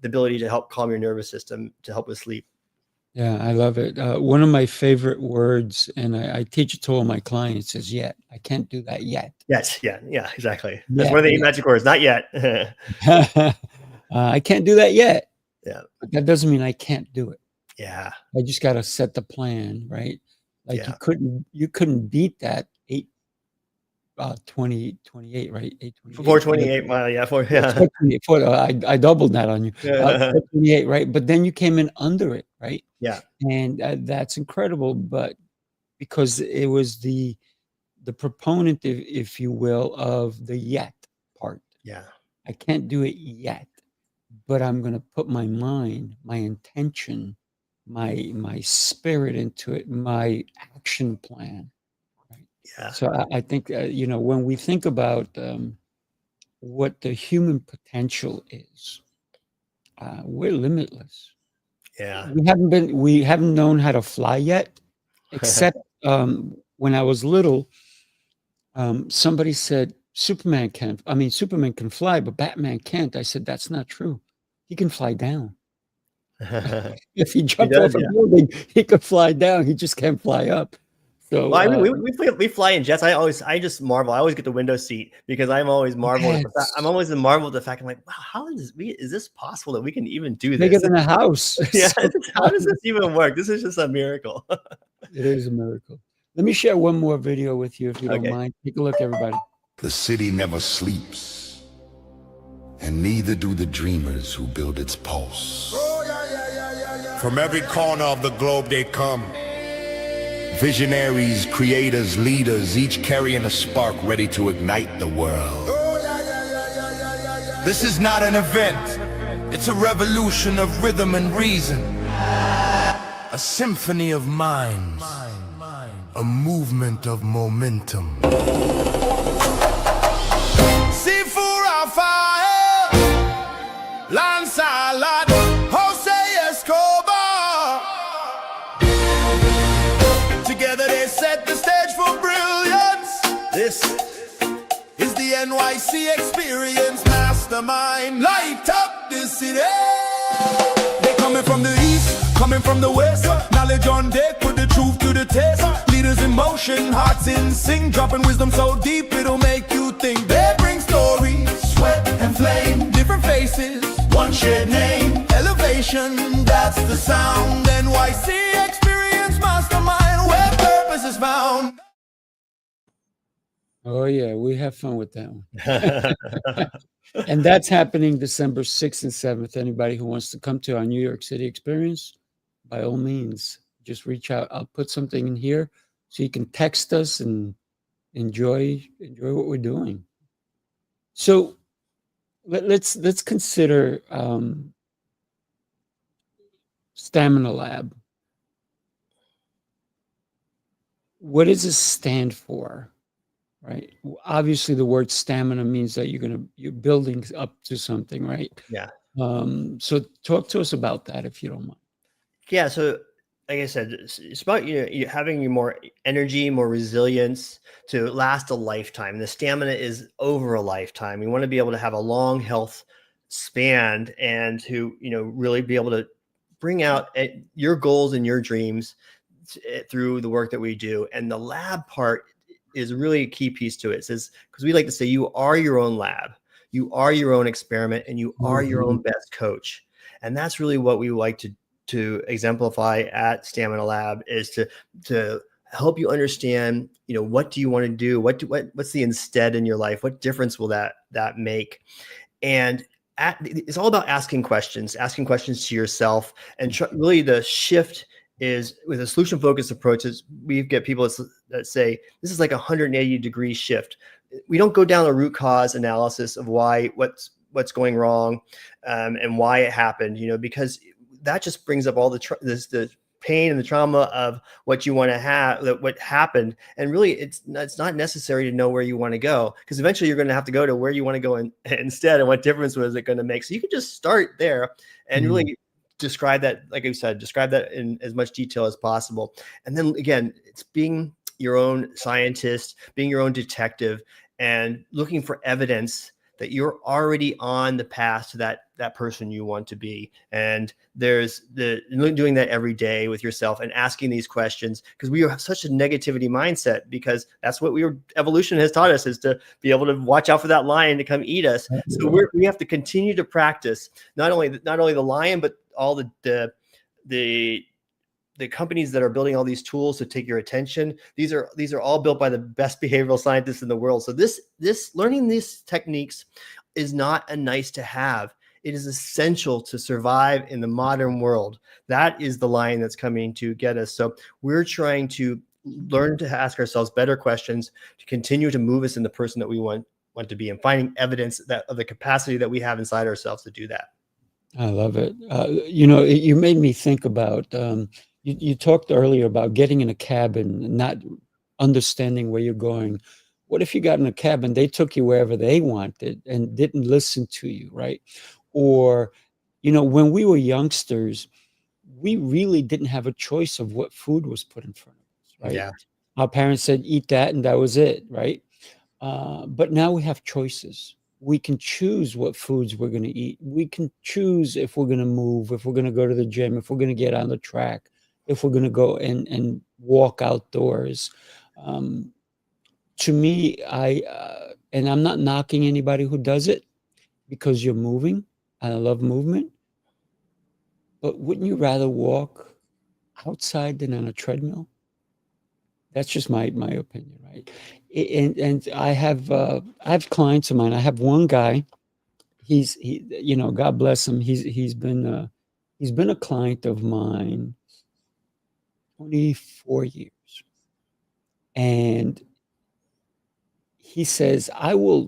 the ability to help calm your nervous system to help with sleep. Yeah, I love it. One of my favorite words, and I teach it to all my clients, is yet. I can't do that yet. Yes, yeah, exactly. That's Yet, one of the 8 magic words. Not yet. I can't do that yet. Yeah. But that doesn't mean I can't do it. Yeah. I just got to set the plan, right? Like Yeah. you couldn't beat that 8:28, right? 8:28. 428 mile. Yeah. 428. I doubled that on you. 428, right? But then you came in under it, right? Yeah. And that's incredible. But because it was the proponent, if you will, of the yet part. Yeah. I can't do it yet, but I'm going to put my mind, my intention, my spirit into it, my action plan. Right? Yeah. So I think when we think about what the human potential is, we're limitless. Yeah. We haven't known how to fly yet, except when I was little. Somebody said Superman can fly, but Batman can't. I said, that's not true. He can fly down. If he jumped off a building, he could fly down. He just can't fly up. So, Well, I mean, we fly in jets. I just marvel. I always get the window seat because I'm always marvel. yes, I'm always in marvel at the fact. I'm like, wow, is this possible that we can even do bigger this? than a house. Yeah, So how does this even work? This is just a miracle. it is a miracle. Let me share one more video with you, if you don't Okay. mind. Take a look, everybody. The city never sleeps, and neither do the dreamers who build its pulse. From every corner of the globe they come. Visionaries, creators, leaders, each carrying a spark ready to ignite the world. This is not an event. It's a revolution of rhythm and reason. A symphony of minds. A movement of momentum. Sifu Rafael, Lancelot, Jose Escobar. Together they set the stage for brilliance. This is the NYC experience. Mastermind, light up the city. They coming from the east, coming from the west. Knowledge on deck, put the truth to the test. Leaders in motion, hearts in sync, dropping wisdom so deep it'll make you think. They bring stories, sweat and flame, different faces, one shared name. Elevation, that's the sound. NYC experience, mastermind, where purpose is found. Oh, yeah, we have fun with that one. And that's happening December 6th and 7th. Anybody who wants to come to our New York City experience, by all means, just reach out. I'll put something in here so you can text us and enjoy what we're doing. So let's consider Stamina Lab. What does it stand for? Right. Obviously, the word stamina means that you're building up to something, right? Yeah. So talk to us about that, if you don't mind. Yeah. So, like I said, it's about you having more energy, more resilience to last a lifetime. The stamina is over a lifetime. You want to be able to have a long health span and to really be able to bring out your goals and your dreams through the work that we do. And the lab part is really a key piece to it. It says, because we like to say, you are your own lab, you are your own experiment, and you are your own best coach. And that's really what we like to exemplify at Stamina Lab, is to help you understand, what do you want to do? What's the instead in your life? What difference will that make? And it's all about asking questions to yourself. And really the shift is with a solution-focused approach. We get people that say this is like 180-degree shift. We don't go down the root cause analysis of what's going wrong and why it happened, because that just brings up all the pain and the trauma of what you want to have, what happened. And really, it's not necessary to know where you want to go, because eventually you're going to have to go to where you want to go instead. And what difference was it going to make? So you can just start there and really describe that, like I said, in as much detail as possible. And then again, it's being your own scientist, being your own detective, and looking for evidence that you're already on the path to that person you want to be. And there's doing that every day with yourself and asking these questions, because we have such a negativity mindset, because that's what evolution has taught us, is to be able to watch out for that lion to come eat us. So we have to continue to practice not only the lion, but all the companies that are building all these tools to take your attention. These are all built by the best behavioral scientists in the world. So this learning these techniques is not a nice to have. It is essential to survive in the modern world. That is the lion that's coming to get us. So we're trying to learn to ask ourselves better questions to continue to move us in the person that we want to be, and finding evidence of the capacity that we have inside ourselves to do that. I love it. You made me think about, you talked earlier about getting in a cabin and not understanding where you're going. What if you got in a cabin, they took you wherever they wanted and didn't listen to you, right? Or, when we were youngsters, we really didn't have a choice of what food was put in front of us, right? Yeah. Our parents said, eat that, and that was it, right? But now we have choices. We can choose what foods we're going to eat. We can choose if we're going to move, if we're going to go to the gym, if we're going to get on the track, if we're going to go and walk outdoors. To me, and I'm not knocking anybody who does it because you're moving. I love movement. But wouldn't you rather walk outside than on a treadmill? That's just my opinion, right? And I have clients of mine. I have one guy. God bless him. He's been a client of mine 24 years, and he says, I will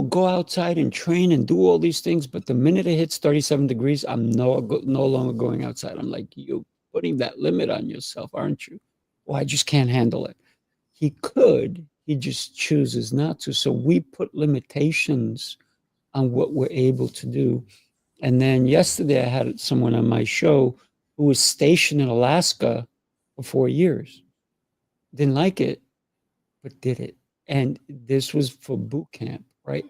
go outside and train and do all these things, but the minute it hits 37 degrees, I'm no longer going outside. I'm like, you're putting that limit on yourself, aren't you? Well, I just can't handle it. He just chooses not to. So we put limitations on what we're able to do. And then yesterday I had someone on my show who was stationed in Alaska for 4 years. Didn't like it, but did it. And this was for boot camp, right?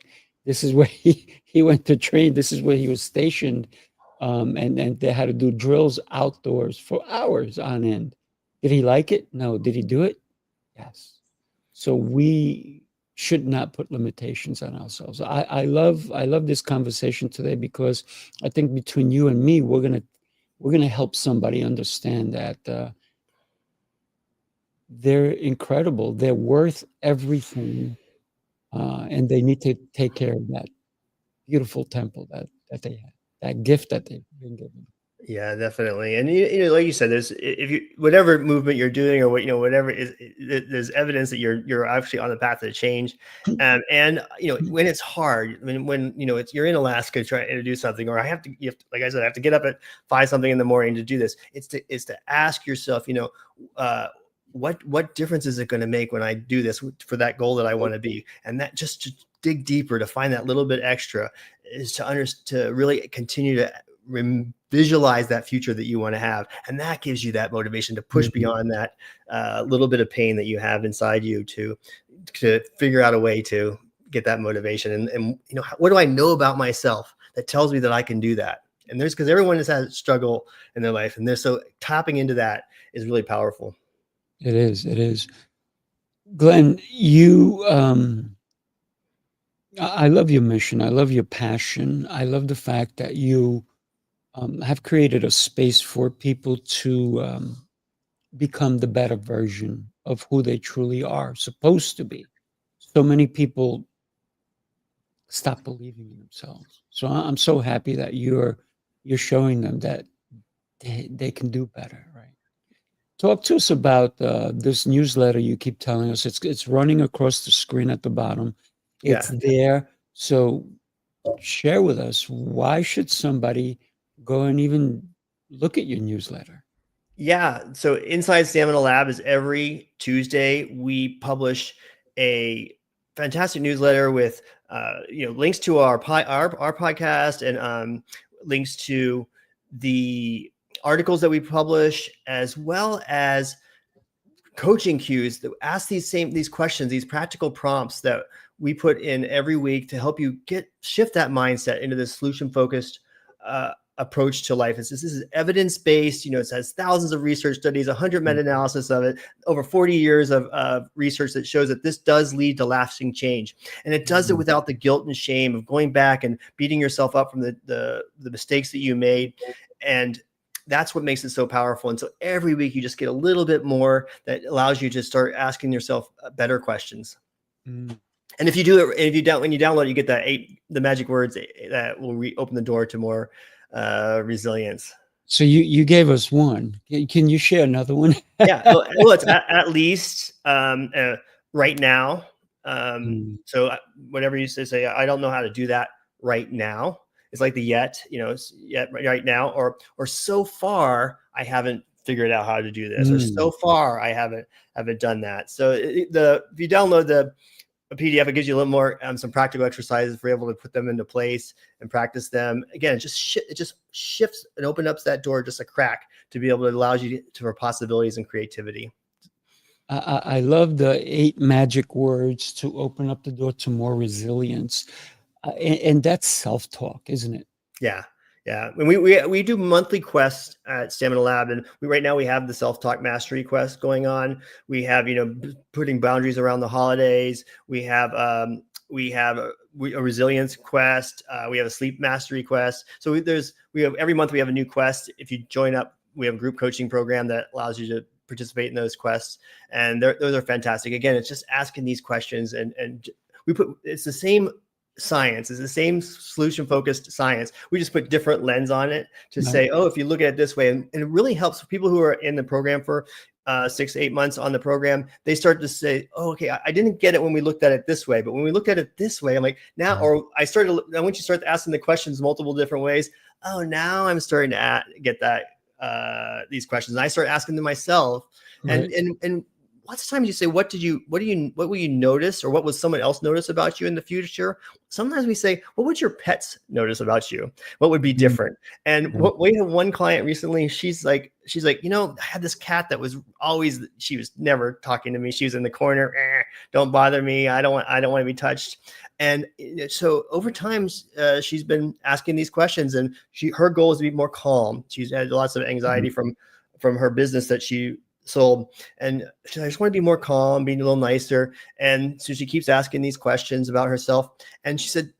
This is where he went to train. This is where he was stationed. And they had to do drills outdoors for hours on end. Did he like it? No. Did he do it? Yes. So we should not put limitations on ourselves. I love this conversation today because I think between you and me, we're gonna help somebody understand that they're incredible. They're worth everything, and they need to take care of that beautiful temple that they have, that gift that they've been given. Yeah, definitely. And like you said, there's if you whatever movement you're doing or whatever is, there's evidence that you're actually on the path to change. And when it's hard, when you're in Alaska trying to do something, or like I said, I have to get up at 5 something in the morning to do this. It's to ask yourself, what difference is it going to make when I do this for that goal that I want to be? And that just to dig deeper to find that little bit extra is to really continue to visualize that future that you want to have. And that gives you that motivation to push beyond that little bit of pain that you have inside you to figure out a way to get that motivation. And what do I know about myself that tells me that I can do that? And because everyone has had a struggle in their life, and so tapping into that is really powerful. It is. Glen, I love your mission. I love your passion. I love the fact that you have created a space for people to become the better version of who they truly are supposed to be. So many people stop believing in themselves. So I'm so happy that you're showing them that they can do better, right? Talk to us about this newsletter you keep telling us. It's running across the screen at the bottom. It's there. So share with us, why should somebody go and even look at your newsletter? Yeah. So Inside Stamina Lab is every Tuesday. We publish a fantastic newsletter with links to our podcast and links to the articles that we publish, as well as coaching cues that ask these questions, these practical prompts that we put in every week to help you shift that mindset into this solution-focused approach to life. This is evidence-based. It has thousands of research studies, 100 meta-analysis of it, over 40 years of research that shows that this does lead to lasting change. And it does it without the guilt and shame of going back and beating yourself up from the mistakes that you made. And that's what makes it so powerful. And so every week you just get a little bit more that allows you to start asking yourself better questions. And if you do it, when you download it, you get the magic words that will open the door to more resilience. So you gave us one. Can you share another one? Yeah. Well, it's at least right now. So whatever you say, I don't know how to do that right now. It's like the yet right now, or so far I haven't figured out how to do this, or so far I haven't done that. So if you download the PDF, it gives you a little more some practical exercises for able to put them into place and practice them. Again, it just shifts and opens up that door just a crack to be able to allow you for possibilities and creativity. I love the 8 magic words to open up the door to more resilience. And that's self-talk, isn't it? Yeah. Yeah, and we do monthly quests at Stamina Lab, and right now we have the self-talk mastery quest going on. We have putting boundaries around the holidays. We have a resilience quest. We have a sleep mastery quest. So we have every month we have a new quest. If you join up, we have a group coaching program that allows you to participate in those quests, and those are fantastic. Again, it's just asking these questions, and it's the same science, is the same solution focused science. We just put different lens on it to say, oh, if you look at it this way, and it really helps people who are in the program for 6 to 8 months on the program. They start to say, oh, okay, I didn't get it when we looked at it this way, but when we looked at it this way, I'm like, now, or once you start asking the questions multiple different ways, oh, now I'm starting to get that these questions. And I start asking them myself, and lots of times you say, what will you notice, or what will someone else notice about you in the future? Sometimes we say, what would your pets notice about you? What would be different? And we have one client recently, she's like, I had this cat that she was never talking to me. She was in the corner. Don't bother me. I don't want to be touched. And so over time, she's been asking these questions, and her goal is to be more calm. She's had lots of anxiety from her business that she sold, and I just want to be more calm, being a little nicer. And so she keeps asking these questions about herself. And she said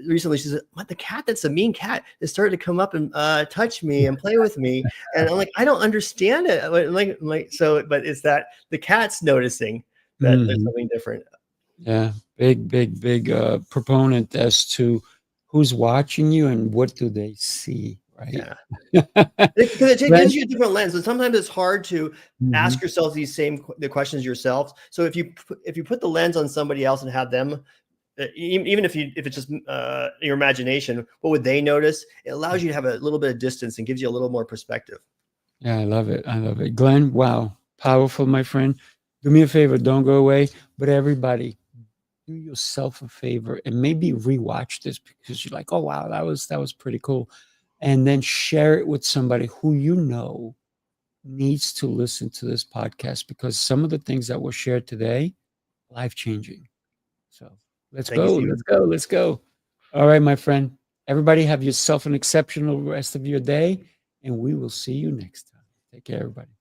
recently, she said, "What, the cat that's a mean cat is starting to come up and touch me and play with me." And I'm like, I don't understand it. But it's that the cat's noticing that there's something different. Yeah, big proponent as to who's watching you and what do they see. Right. Yeah. Because it gives you a different lens. And sometimes it's hard to ask yourself the questions yourself. So if you put the lens on somebody else and have them, even if it's just your imagination, what would they notice? It allows you to have a little bit of distance and gives you a little more perspective. Yeah, I love it. Glen, wow, powerful, my friend. Do me a favor, don't go away. But everybody, do yourself a favor and maybe rewatch this, because you're like, oh wow, that was pretty cool. And then share it with somebody who needs to listen to this podcast, because some of the things that were shared today, life-changing. So let's go. All right, my friend. Everybody have yourself an exceptional rest of your day, and we will see you next time. Take care, everybody.